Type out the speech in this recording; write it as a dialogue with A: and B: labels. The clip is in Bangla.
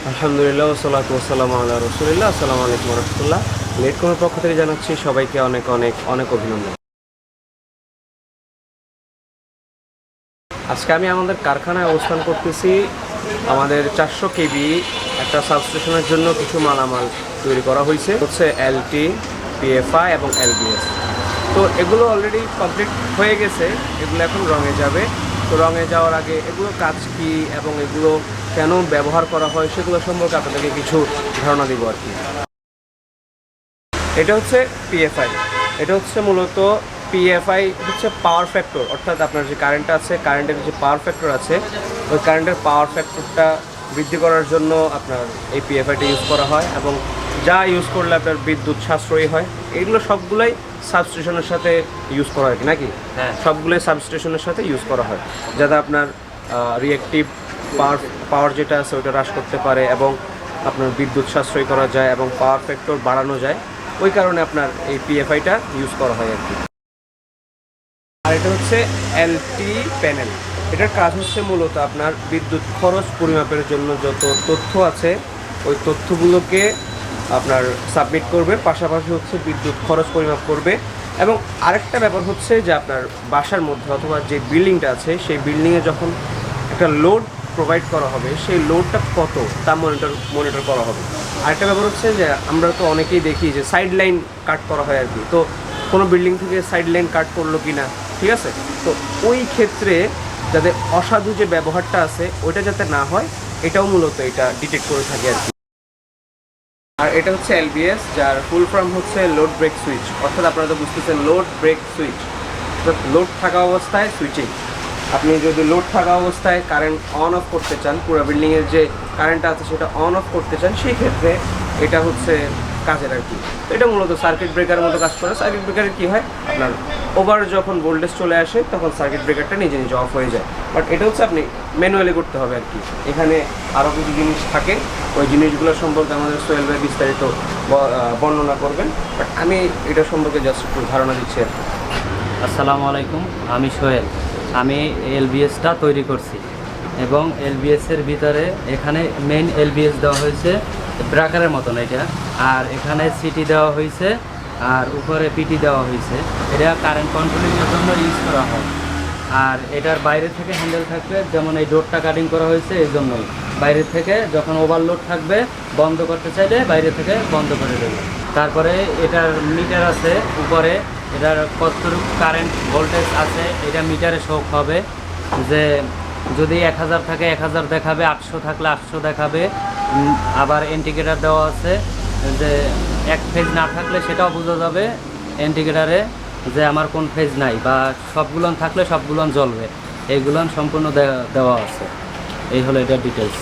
A: আলহামদুলিল্লাহ ওয়াসসালাতু ওয়াসসালামু আলা রাসূলিল্লাহ। আসসালামু আলাইকুম ওয়া রাহমাতুল্লাহ। লেটকমের পক্ষ থেকে জানাচ্ছি সবাইকে অনেক অনেক অনেক অভিনন্দন। আজকে আমি আমাদের কারখানায় অবস্থান করতেছি। আমাদের 400 কেবি একটা সাবস্টেশনের জন্য কিছু মালামাল তৈরি করা হয়েছে, হচ্ছে এলটি, পিএফআই এবং এলবিএস। তো এগুলো অলরেডি কমপ্লিট হয়ে গেছে, এগুলো এখন রঙে যাবে। তো রঙে যাওয়ার আগে এগুলোর কাজ কী এবং এগুলো কেন ব্যবহার করা হয় সেগুলো সম্পর্কে আপনাদেরকে কিছু ধারণা দিব আর কি। এটা হচ্ছে পিএফআই। এটা হচ্ছে মূলত পিএফআই হচ্ছে পাওয়ার ফ্যাক্টর, অর্থাৎ আপনার যে কারেন্ট আছে, কারেন্টের যে পাওয়ার ফ্যাক্টর আছে, ওই কারেন্টের পাওয়ার ফ্যাক্টরটা বৃদ্ধি করার জন্য আপনার এই পিএফআইটা ইউজ করা হয় এবং যা ইউজ করলে আপনার বিদ্যুৎ সাশ্রয়ী হয়। এগুলো সবগুলোই সাবস্টেশনের সাথে ইউজ করা হয় কি নাকি? হ্যাঁ, সবগুলোই সাবস্টেশনের সাথে ইউজ করা হয়, যাতে আপনার রিঅ্যাক্টিভ পাওয়ার যেটা আছে ওটা হ্রাস করতে পারে এবং আপনার বিদ্যুৎ সাশ্রয় করা যায় এবং পাওয়ার ফ্যাক্টর বাড়ানো যায়। ওই কারণে আপনার এই পিএফআইটা ইউজ করা হয় আর কি। আর এটা হচ্ছে এলটি প্যানেল। এটার কাজ হচ্ছে মূলত আপনার বিদ্যুৎ খরচ পরিমাপের জন্য যত তথ্য আছে ওই তথ্যগুলোকে আপনার সাবমিট করবে, পাশাপাশি হচ্ছে বিদ্যুৎ খরচ পরিমাপ করবে। এবং আরেকটা ব্যাপার হচ্ছে যে আপনার বাসার মধ্যে অথবা যে বিল্ডিংটা আছে সেই বিল্ডিংয়ে যখন একটা লোড প্রোভাইড করা হবে, সেই লোডটা কত তা মনিটর করা হবে। আরেকটা ব্যাপার হচ্ছে যে আমরা তো অনেকেই দেখি যে সাইড লাইন কাট করা হয় আর কি। তো কোনো বিল্ডিং থেকে সাইড লাইন কাট করলো কি না, ঠিক আছে? তো ওই ক্ষেত্রে যাতে অসাধু যে ব্যবহারটা আছে ওইটা যাতে না হয়, এটাও মূলত এটা ডিটেক্ট করে থাকে আর কি। আর এটা হচ্ছে এলবিএস, যার ফুল ফর্ম হচ্ছে লোড ব্রেক সুইচ। অর্থাৎ আপনারা তো বুঝতেছেন লোড ব্রেক সুইচ, লোড থাকা অবস্থায় সুইচিং। আপনি যদি লোড থাকা অবস্থায় কারেন্ট অন অফ করতে চান, পুরো বিল্ডিংয়ের যে কারেন্টটা আছে সেটা অন অফ করতে চান, সেই ক্ষেত্রে এটা হচ্ছে কাজের আর কি। তো এটা মূলত সার্কিট ব্রেকারের মতো কাজ করে। সার্কিট ব্রেকারে কী হয়, আপনার ওভার যখন ভোল্টেজ চলে আসে তখন সার্কিট ব্রেকারটা নিজে নিজে অফ হয়ে যায়। বাট এটা হচ্ছে আপনি ম্যানুয়ালি করতে হবে আর কি। এখানে আরও কিছু জিনিস থাকে, ওই জিনিসগুলো সম্পর্কে আমাদের সোহেল ভাই বিস্তারিত বর্ণনা করবেন। বাট আমি এটা সম্পর্কে জাস্ট একটু ধারণা দিচ্ছি আর কি।
B: আসসালামু আলাইকুম, আমি সোহেল। আমি এলবিএসটা তৈরি করছি এবং এলবিএসের ভিতরে এখানে মেইন এলবিএস দেওয়া হয়েছে ব্রেকারের মতন এটা, আর এখানে সিটি দেওয়া হয়েছে আর উপরে পিটি দেওয়া হয়েছে। এটা কারেন্ট কন্ট্রোলিংয়ের জন্য ইউজ করা হয়। আর এটার বাইরে থেকে হ্যান্ডেল থাকবে, যেমন এই ডোরটা কাটিং করা হয়েছে এই জন্যই। বাইরে থেকে যখন ওভারলোড থাকবে বন্ধ করতে চাইলে বাইরে থেকে বন্ধ করে দেবে। তারপরে এটার মিটার আছে উপরে, এটার কতটুকু কারেন্ট ভোল্টেজ আছে এটা মিটারে শো হবে। যে যদি 1000 থাকে 1000 দেখাবে, 800 থাকলে 800 দেখাবে। আবার ইন্ডিকেটার দেওয়া আছে, যে এক ফেজ না থাকলে সেটাও বোঝা যাবে ইন্ডিকেটারে যে আমার কোন ফেজ নাই, বা সবগুলো থাকলে সবগুলো জ্বলবে। এইগুলো সম্পূর্ণ দেওয়া আছে। এই হলো এটার ডিটেলস।